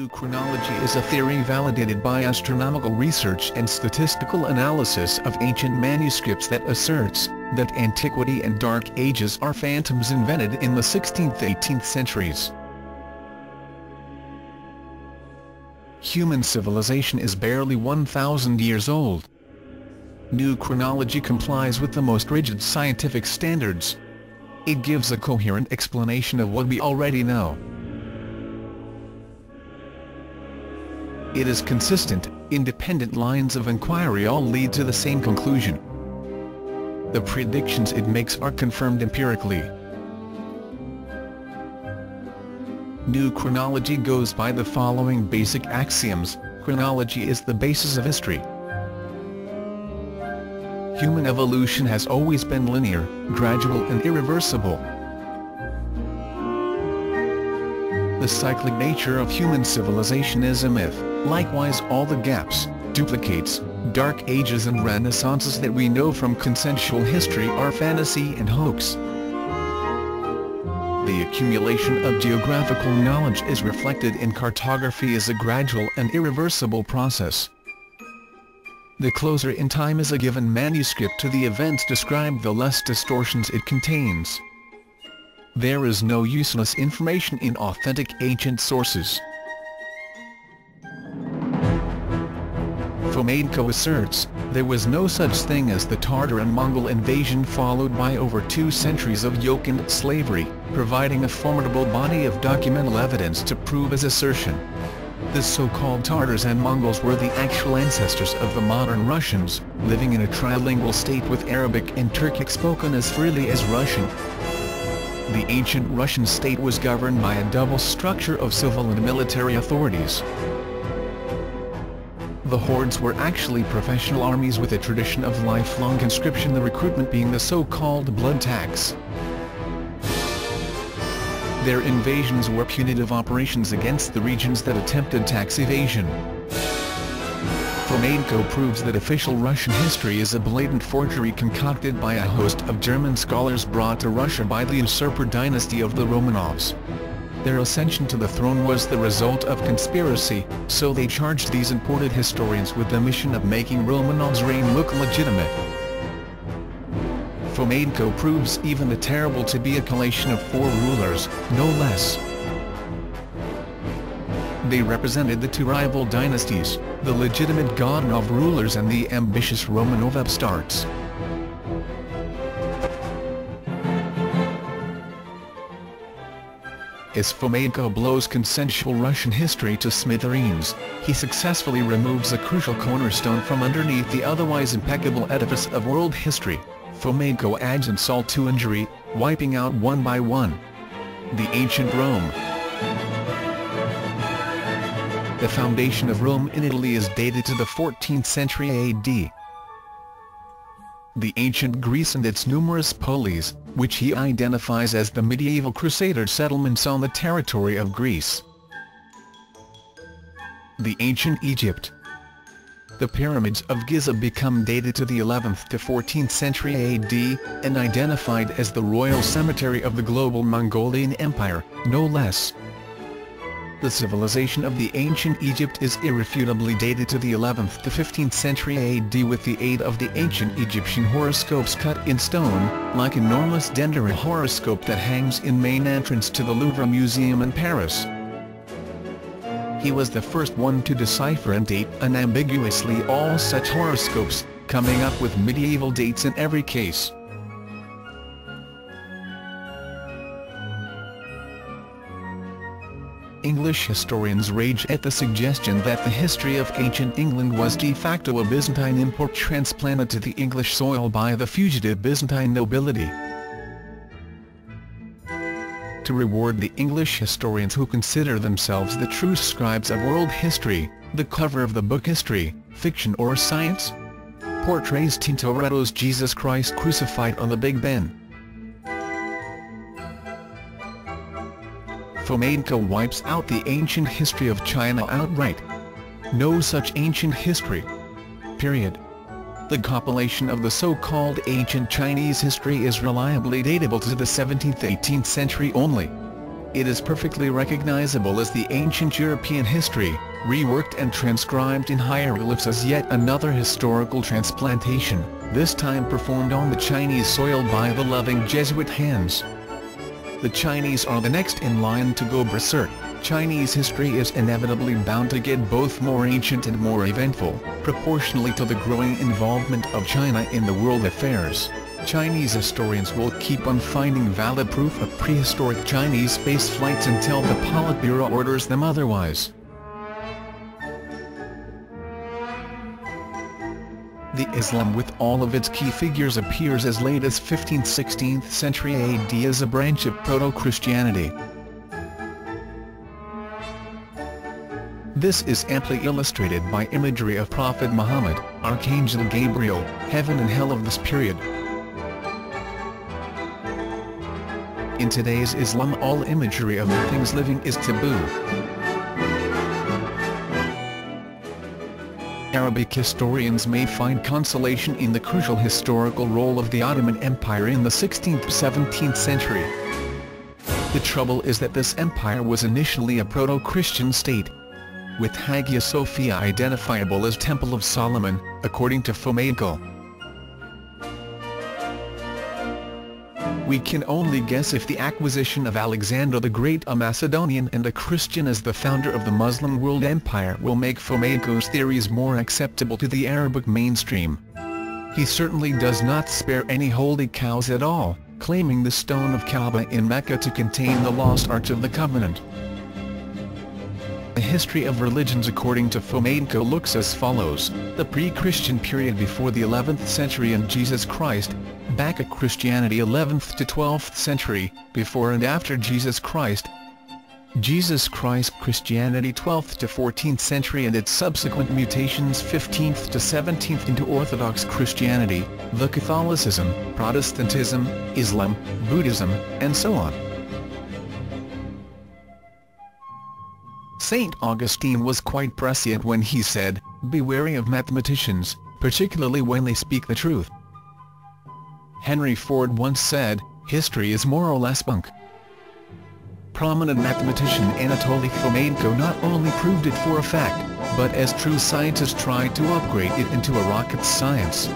New chronology is a theory validated by astronomical research and statistical analysis of ancient manuscripts that asserts that antiquity and Dark Ages are phantoms invented in the 16th–18th centuries. Human civilization is barely 1,000 years old. New chronology complies with the most rigid scientific standards. It gives a coherent explanation of what we already know. It is consistent, independent lines of inquiry all lead to the same conclusion. The predictions it makes are confirmed empirically. New chronology goes by the following basic axioms. Chronology is the basis of history. Human evolution has always been linear, gradual and irreversible. The cyclic nature of human civilization is a myth. Likewise, all the gaps, duplicates, Dark Ages and Renaissances that we know from consensual history are fantasy and hoax. The accumulation of geographical knowledge is reflected in cartography as a gradual and irreversible process. The closer in time is a given manuscript to the events described, the less distortions it contains. There is no useless information in authentic ancient sources. Fomenko asserts, there was no such thing as the Tartar and Mongol invasion, followed by over 2 centuries of yoke and slavery, providing a formidable body of documental evidence to prove his assertion. The so-called Tartars and Mongols were the actual ancestors of the modern Russians, living in a trilingual state with Arabic and Turkic spoken as freely as Russian. The ancient Russian state was governed by a double structure of civil and military authorities. The hordes were actually professional armies with a tradition of lifelong conscription, the recruitment being the so-called blood tax. Their invasions were punitive operations against the regions that attempted tax evasion. Fomenko proves that official Russian history is a blatant forgery concocted by a host of German scholars brought to Russia by the usurper dynasty of the Romanovs. Their ascension to the throne was the result of conspiracy, so they charged these imported historians with the mission of making Romanov's reign look legitimate. Fomenko proves even the terrible to be a collation of 4 rulers, no less. They represented the 2 rival dynasties, the legitimate Godunov rulers and the ambitious Romanov upstarts. As Fomenko blows consensual Russian history to smithereens, he successfully removes a crucial cornerstone from underneath the otherwise impeccable edifice of world history. Fomenko adds insult to injury, wiping out one by one the ancient Rome. The foundation of Rome in Italy is dated to the 14th century AD. The ancient Greece and its numerous polis, which he identifies as the medieval Crusader settlements on the territory of Greece. The ancient Egypt. The pyramids of Giza become dated to the 11th to 14th century AD, and identified as the royal cemetery of the global Mongolian Empire, no less. The civilization of the ancient Egypt is irrefutably dated to the 11th to 15th century AD with the aid of the ancient Egyptian horoscopes cut in stone, like enormous Dendera horoscope that hangs in main entrance to the Louvre Museum in Paris. He was the first one to decipher and date unambiguously all such horoscopes, coming up with medieval dates in every case. English historians rage at the suggestion that the history of ancient England was de facto a Byzantine import transplanted to the English soil by the fugitive Byzantine nobility. To reward the English historians who consider themselves the true scribes of world history, the cover of the book History, Fiction or Science? Portrays Tintoretto's Jesus Christ crucified on the Big Ben. Fomenko wipes out the ancient history of China outright. No such ancient history. Period. The compilation of the so-called ancient Chinese history is reliably datable to the 17th–18th century only. It is perfectly recognizable as the ancient European history, reworked and transcribed in hieroglyphs as yet another historical transplantation, this time performed on the Chinese soil by the loving Jesuit hands. The Chinese are the next in line to go berserk. Chinese history is inevitably bound to get both more ancient and more eventful, proportionally to the growing involvement of China in the world affairs. Chinese historians will keep on finding valid proof of prehistoric Chinese space flights until the Politburo orders them otherwise. The Islam with all of its key figures appears as late as 15th–16th century AD as a branch of Proto-Christianity. This is amply illustrated by imagery of Prophet Muhammad, Archangel Gabriel, heaven and hell of this period. In today's Islam, all imagery of things living is taboo. Arabic historians may find consolation in the crucial historical role of the Ottoman Empire in the 16th–17th century. The trouble is that this empire was initially a proto-Christian state, with Hagia Sophia identifiable as Temple of Solomon, according to Fomenko. We can only guess if the acquisition of Alexander the Great, a Macedonian and a Christian, as the founder of the Muslim world empire will make Fomenko's theories more acceptable to the Arabic mainstream. He certainly does not spare any holy cows at all, claiming the stone of Kaaba in Mecca to contain the lost Ark of the Covenant. The history of religions according to Fomenko looks as follows: the pre-Christian period before the 11th century and Jesus Christ, back at Christianity 11th to 12th century, before and after Jesus Christ, Christianity 12th to 14th century and its subsequent mutations 15th to 17th into Orthodox Christianity, the Catholicism, Protestantism, Islam, Buddhism, and so on. St. Augustine was quite prescient when he said, "Be wary of mathematicians, particularly when they speak the truth." Henry Ford once said, "History is more or less bunk." Prominent mathematician Anatoly Fomenko not only proved it for a fact, but as true scientists tried to upgrade it into a rocket science.